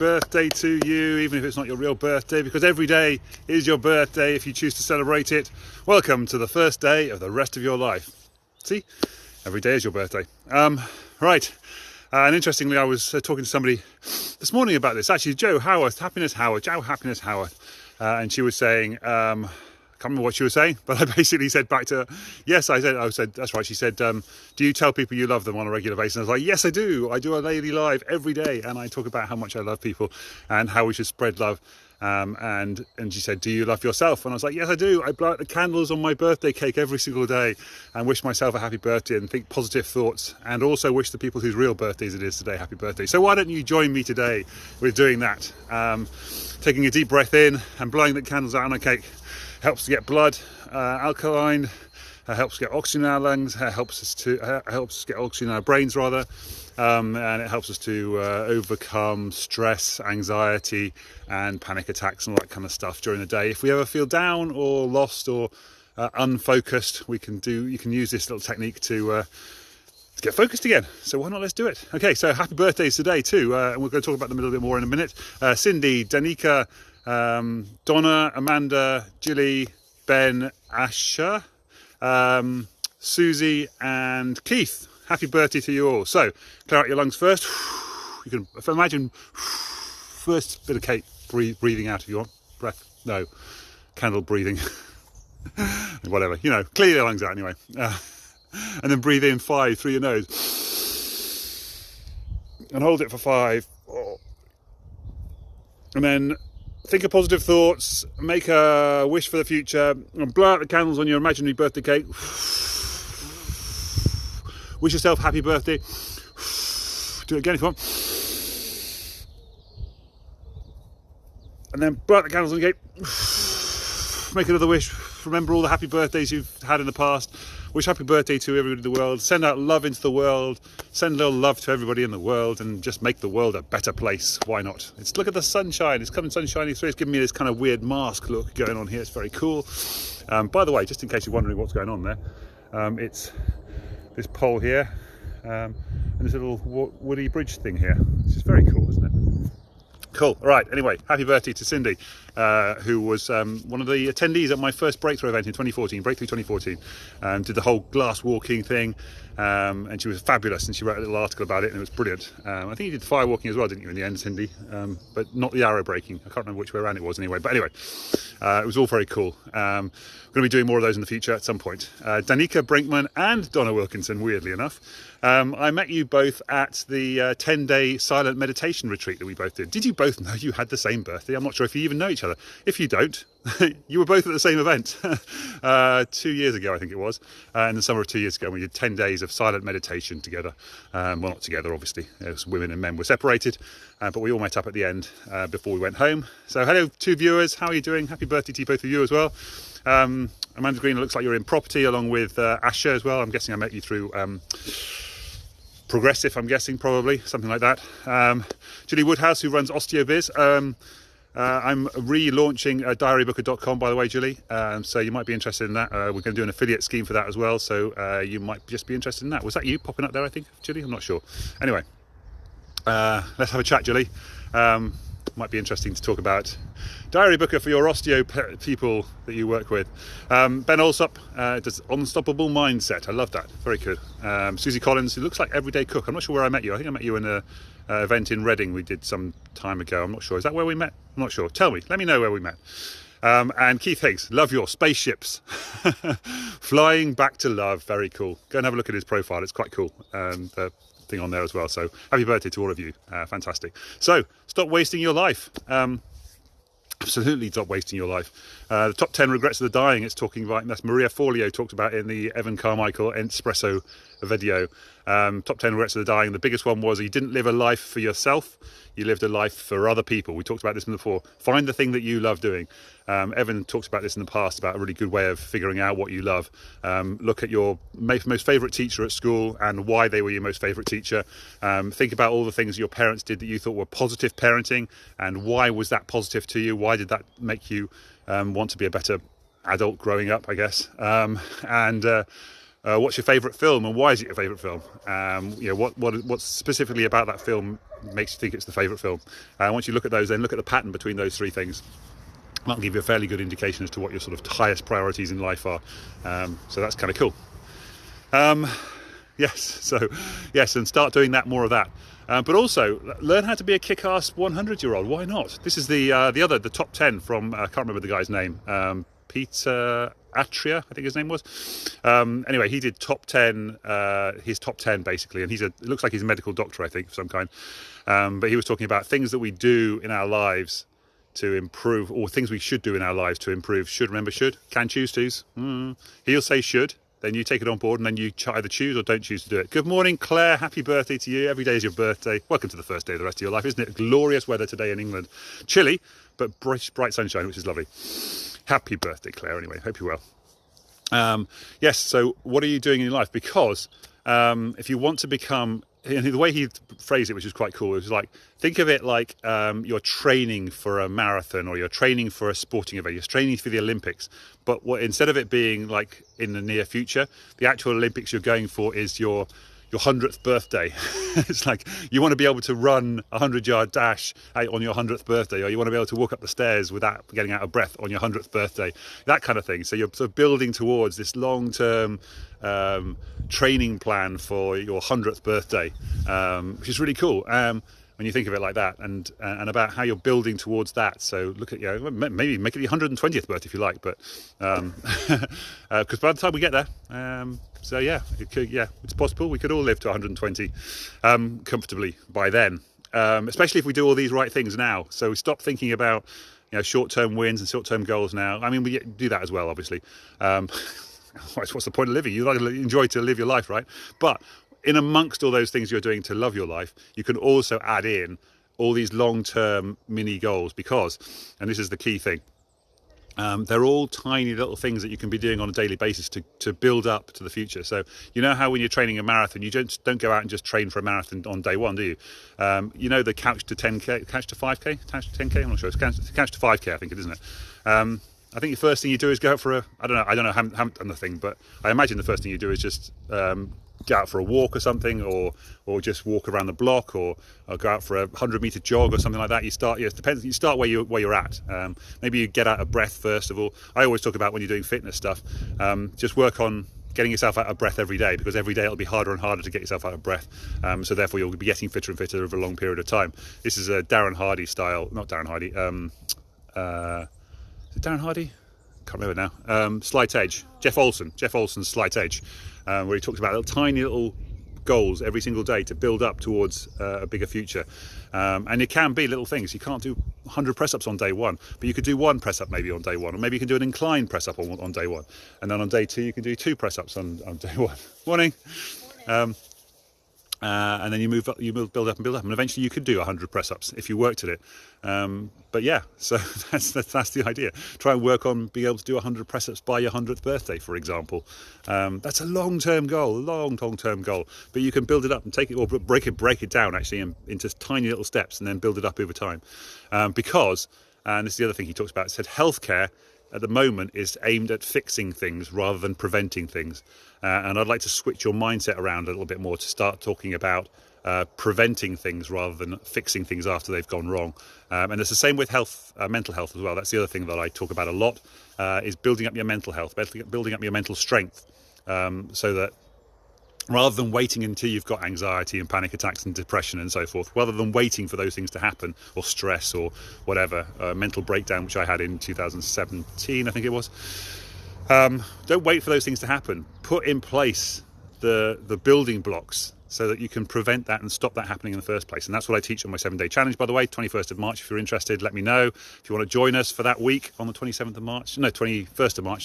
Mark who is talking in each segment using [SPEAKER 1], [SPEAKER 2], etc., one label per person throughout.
[SPEAKER 1] Birthday to you, even if it's not your real birthday, because every day is your birthday if you choose to celebrate it. Welcome to the first day of the rest of your life. See, every day is your birthday. Right, and interestingly, I was talking to somebody this morning about this. Actually, Joe Howarth, Happiness Howarth, and she was saying, I can't remember what she was saying, but I basically said back to her, yes, I said, that's right. She said, do you tell people you love them on a regular basis? And I was like, yes, I do. I do a daily live every day. And I talk about how much I love people and how we should spread love. And she said, do you love yourself? And I was like, yes, I do. I blow out the candles on my birthday cake every single day and wish myself a happy birthday and think positive thoughts, and also wish the people whose real birthdays it is today happy birthday. So why don't you join me today with doing that? Taking a deep breath in and blowing the candles out on a cake helps to get blood alkaline, helps get oxygen in our lungs, helps us get oxygen in our brains rather, and it helps us to overcome stress, anxiety and panic attacks and all that kind of stuff during the day. If we ever feel down or lost or unfocused, you can use this little technique to get focused again. So why not, let's do it. Okay, so happy birthdays today too, and we're going to talk about them a little bit more in a minute. Cindy, Danique, Donna, Amanda, Gilly, Ben, Aasha, Susie and Keith. Happy birthday to you all. So clear out your lungs first. You can imagine first bit of cake breathing out if you want. Breath, no, candle breathing. Whatever, clear your lungs out anyway. And then breathe in 5 through your nose and hold it for 5. And then think of positive thoughts, make a wish for the future, and blow out the candles on your imaginary birthday cake. Wish yourself happy birthday. Do it again if you want. And then blow out the candles on the cake. Make another wish. Remember all the happy birthdays you've had in the past. Wish happy birthday to everybody in the world. Send out love into the world. Send a little love to everybody in the world and just make the world a better place. Why not? Look at the sunshine. It's coming sunshiny through. It's giving me this kind of weird mask look going on here. It's very cool. By the way, just in case you're wondering what's going on there, it's this pole here and this little woody bridge thing here. It's just very cool, isn't it? Cool. All right. Anyway, happy birthday to Cindy, who was one of the attendees at my first breakthrough event in 2014, Breakthrough 2014, did the whole glass walking thing, and she was fabulous, and she wrote a little article about it, and it was brilliant. I think you did fire walking as well, didn't you, in the end, Cindy? But not the arrow breaking. I can't remember which way around it was anyway. But anyway, it was all very cool. We're going to be doing more of those in the future at some point. Danique Brinkman and Donna Wilkinson, weirdly enough. I met you both at the 10-day silent meditation retreat that we both did. Did you both know you had the same birthday? I'm not sure if you even know each other. If you don't, you were both at the same event 2 years ago, I think it was, in the summer of 2 years ago. We did 10 days of silent meditation together. Well, not together, obviously. As women and men were separated, but we all met up at the end before we went home. So hello to viewers. How are you doing? Happy birthday to both of you as well. Amanda Green, it looks like you're in property along with Aasha as well. I'm guessing I met you through Progressive, I'm guessing, probably, something like that. Julie Woodhouse, who runs OsteoBiz. I'm relaunching diarybooker.com, by the way, Julie. So you might be interested in that. We're going to do an affiliate scheme for that as well. So you might just be interested in that. Was that you popping up there, I think, Julie? I'm not sure. Anyway, let's have a chat, Julie. Might be interesting to talk about Diary Booker for your osteo people that you work with. Ben Alsop does Unstoppable Mindset. I love that. Very good. Susie Collins, who looks like Everyday Cook. I'm not sure where I met you. I think I met you in an event in Reading we did some time ago. I'm not sure. Is that where we met? I'm not sure. Tell me. Let me know where we met. And Keith Higgs, love your spaceships. Flying back to love. Very cool. Go and have a look at his profile. It's quite cool. The thing on there as well. So happy birthday to all of you. Fantastic. So stop wasting your life. Absolutely stop wasting your life. The top 10 regrets of the dying, it's talking about, that's Maria Forleo talked about in the Evan Carmicheal Ent-spresso video. Top 10 regrets of the dying. The biggest one was you didn't live a life for yourself, you lived a life for other people. We talked about this before. Find the thing that you love doing. Evan talks about this in the past, about a really good way of figuring out what you love. Look at your most favourite teacher at school and why they were your most favourite teacher. Think about all the things your parents did that you thought were positive parenting, and why was that positive to you? Why did that make you want to be a better adult growing up, I guess? What's your favourite film, and why is it your favourite film? What specifically about that film makes you think it's the favourite film? Once you look at those, then look at the pattern between those three things. That'll give you a fairly good indication as to what your sort of highest priorities in life are. So that's kind of cool. Yes, and start doing that, more of that. But also learn how to be a kick-ass 100-year-old. Why not? This is the top 10 from I can't remember the guy's name. Peter Attias, I think his name was. Anyway, he did top 10, his top 10 basically, and it looks like he's a medical doctor, I think, of some kind. But he was talking about things that we do in our lives to improve, or things we should do in our lives to improve. Remember should, can choose to's. He'll say should, then you take it on board, and then you either choose or don't choose to do it. Good morning, Claire. Happy birthday to you. Every day is your birthday. Welcome to the first day of the rest of your life. Isn't it glorious weather today in England? Chilly, but bright sunshine, which is lovely. Happy birthday, Claire, anyway. Hope you're well. Yes, so what are you doing in your life? Because if you want to become... the way he phrased it, which is quite cool, it was like, think of it like you're training for a marathon, or you're training for a sporting event, you're training for the Olympics, but instead of it being like in the near future, the actual Olympics you're going for is your 100th birthday. It's like you want to be able to run a 100-yard dash on your 100th birthday, or you want to be able to walk up the stairs without getting out of breath on your 100th birthday, that kind of thing. So you're sort of building towards this long-term training plan for your 100th birthday, which is really cool when you think of it like that, and about how you're building towards that. So look at, maybe make it your 120th birthday if you like, but because by the time we get there, it's possible we could all live to 120 comfortably by then, especially if we do all these right things now. So stop thinking about short-term wins and short-term goals now. I mean, we do that as well, obviously. What's the point of living? You like to enjoy to live your life, right? But in amongst all those things you're doing to love your life, you can also add in all these long-term mini goals, because, and this is the key thing, they're all tiny little things that you can be doing on a daily basis to build up to the future. So you know how when you're training a marathon, you don't go out and just train for a marathon on day one, do you? The couch to 10k, couch to 5k, couch to 10k, I'm not sure, it's couch to 5k, I think it isn't it? I think the first thing you do is go out for I don't know, I haven't done the thing, but I imagine the first thing you do is just get out for a walk or something, or just walk around the block, or go out for a 100-meter jog or something like that. It depends. You start where you're at. Maybe you get out of breath first of all. I always talk about when you're doing fitness stuff, just work on getting yourself out of breath every day, because every day it'll be harder and harder to get yourself out of breath. So therefore you'll be getting fitter and fitter over a long period of time. This is a Darren Hardy style, not Darren Hardy. Is it Darren Hardy? Can't remember now. Slight Edge. Jeff Olson's Slight Edge, where he talks about tiny little goals every single day to build up towards a bigger future. And it can be little things. You can't do 100 press-ups on day one, but you could do one press-up maybe on day one, or maybe you can do an inclined press-up on day one, and then on day two you can do 2 press-ups on day one. Morning. And then you build up, and eventually you could do 100 press-ups if you worked at it. But yeah, so that's the idea. Try and work on being able to do 100 press-ups by your 100th birthday, for example. That's a long-term goal, long-term goal. But you can build it up and take it, or break it down actually into tiny little steps, and then build it up over time. Because, and this is the other thing he talks about, it said healthcare at the moment is aimed at fixing things rather than preventing things. And I'd like to switch your mindset around a little bit more to start talking about preventing things rather than fixing things after they've gone wrong. And it's the same with health, mental health as well. That's the other thing that I talk about a lot, is building up your mental health, building up your mental strength, so that rather than waiting until you've got anxiety and panic attacks and depression and so forth, rather than waiting for those things to happen, or stress or whatever, mental breakdown, which I had in 2017, I think it was. Don't wait for those things to happen. Put in place the building blocks so that you can prevent that and stop that happening in the first place. And that's what I teach on my 7-day challenge, by the way, 21st of March. If you're interested, let me know. If you want to join us for that week on the 21st of March,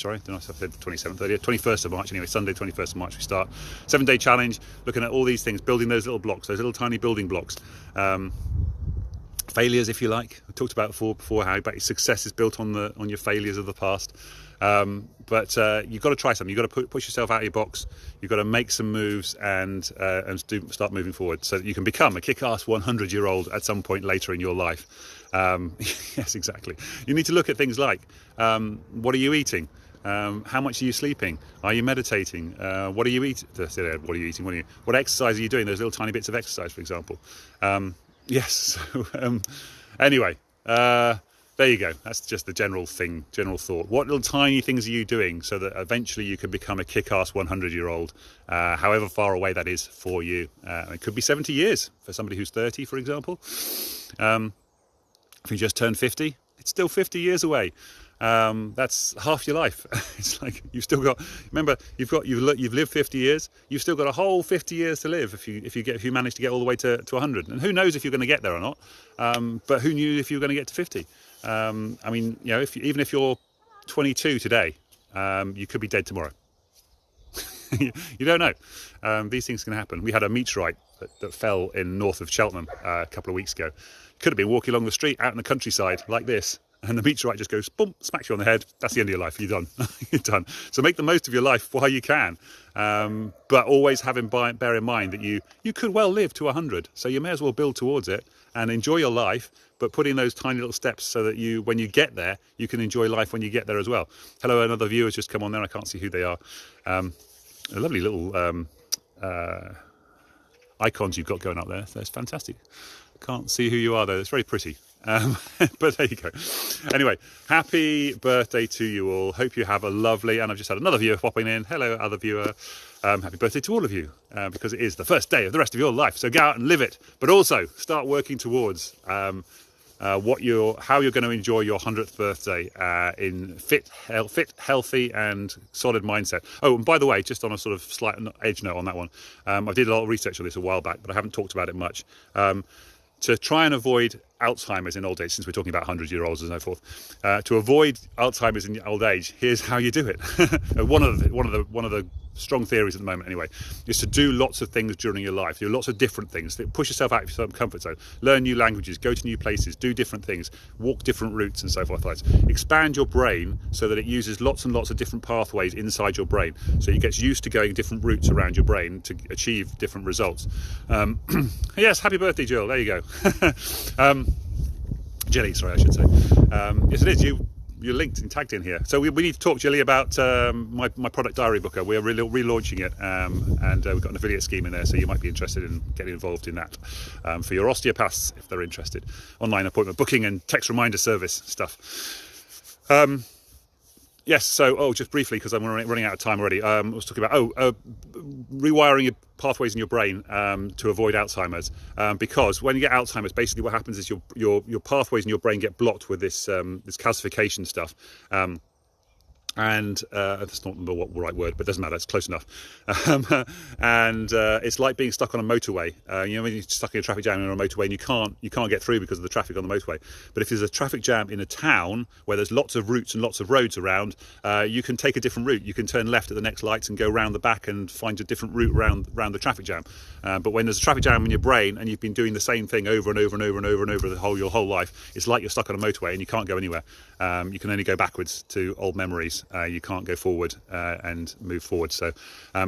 [SPEAKER 1] sorry. I don't know if I said 27th, 30th, 21st of March. Anyway, Sunday, 21st of March, we start. 7-day challenge, looking at all these things, building those little blocks, those little tiny building blocks. Failures, if you like. I talked about before how about your success is built on your failures of the past. But you've got to try something. You've got to push yourself out of your box. You've got to make some moves and start moving forward, so that you can become a kick-ass 100-year-old at some point later in your life. Yes, exactly. You need to look at things like, what are you eating? How much are you sleeping? Are you meditating? What are you eating? What are you eating? What exercise are you doing? Those little tiny bits of exercise, for example. Yes. So, anyway, there you go. That's just the general thought. What little tiny things are you doing so that eventually you can become a kick-ass 100-year-old, however far away that is for you? It could be 70 years for somebody who's 30, for example. If you just turned 50, it's still 50 years away. That's half your life. It's like you've still got. Remember, you've lived 50 years. You've still got a whole 50 years to live if you manage to get all the way to 100. And who knows if you're going to get there or not? But who knew if you were going to get to 50? I mean, you know, even if you're 22 today, you could be dead tomorrow. You don't know. These things can happen. We had a meteorite that fell in north of Cheltenham a couple of weeks ago. Could have been walking along the street out in the countryside like this, and the meteorite just goes, boom, smacks you on the head. That's the end of your life. You're done. You're done. So make the most of your life while you can, but always bear in mind that you could well live to 100. So you may as well build towards it and enjoy your life, but put in those tiny little steps so that when you get there, you can enjoy life when you get there as well. Hello, another viewer's just come on there. I can't see who they are. A lovely little icons you've got going up there. That's fantastic. Can't see who you are though. It's very pretty. But there you go. Anyway, happy birthday to you all. Hope you have a lovely, and I've just had another viewer popping in. Hello, other viewer. Happy birthday to all of you, because it is the first day of the rest of your life. So go out and live it, but also start working towards how you're going to enjoy your 100th birthday in fit, healthy, and solid mindset. Oh, and by the way, just on a sort of slight edge note on that one, I did a lot of research on this a while back, but I haven't talked about it much. To try and avoid Alzheimer's in old age, since we're talking about 100-year-olds and so forth, to avoid Alzheimer's in old age, here's how you do it. One of the strong theories at the moment, anyway, is to do lots of things during your life. Do lots of different things. Push yourself out of your comfort zone. Learn new languages. Go to new places. Do different things. Walk different routes and so forth. Expand your brain so that it uses lots and lots of different pathways inside your brain. So it gets used to going different routes around your brain to achieve different results. Yes, happy birthday, Jill. There you go. Gilly, sorry, I should say. Yes, it is. You're linked and tagged in here. So we need to talk, Gilly, about my product diary booker. We're relaunching it, and we've got an affiliate scheme in there, so you might be interested in getting involved in that for your osteopaths if they're interested. Online appointment booking and text reminder service stuff. Yes, so, just briefly, because I'm running out of time already, I was talking about, rewiring your pathways in your brain to avoid Alzheimer's, because when you get Alzheimer's, basically what happens is your pathways in your brain get blocked with this calcification stuff. And that's not the right word, but it doesn't matter, it's close enough. And it's like being stuck on a motorway. You know, when you're stuck in a traffic jam on a motorway and you can't get through because of the traffic on the motorway. But if there's a traffic jam in a town where there's lots of routes and lots of roads around, you can take a different route. You can turn left at the next lights and go round the back and find a different route around the traffic jam. But when there's a traffic jam in your brain and you've been doing the same thing over and over and over and over and over your whole life, it's like you're stuck on a motorway and you can't go anywhere. You can only go backwards to old memories. You can't go forward and move forward. So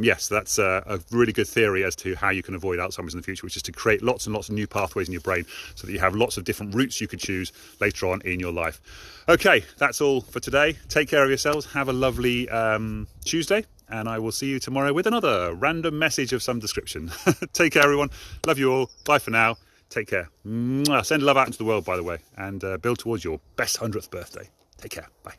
[SPEAKER 1] yes, that's a really good theory as to how you can avoid Alzheimer's in the future, which is to create lots and lots of new pathways in your brain so that you have lots of different routes you could choose later on in your life. Okay, that's all for today. Take care of yourselves. Have a lovely Tuesday, and I will see you tomorrow with another random message of some description. Take care, everyone. Love you all. Bye for now. Take care. Send love out into the world, by the way, and build towards your best 100th birthday. Take care. Bye.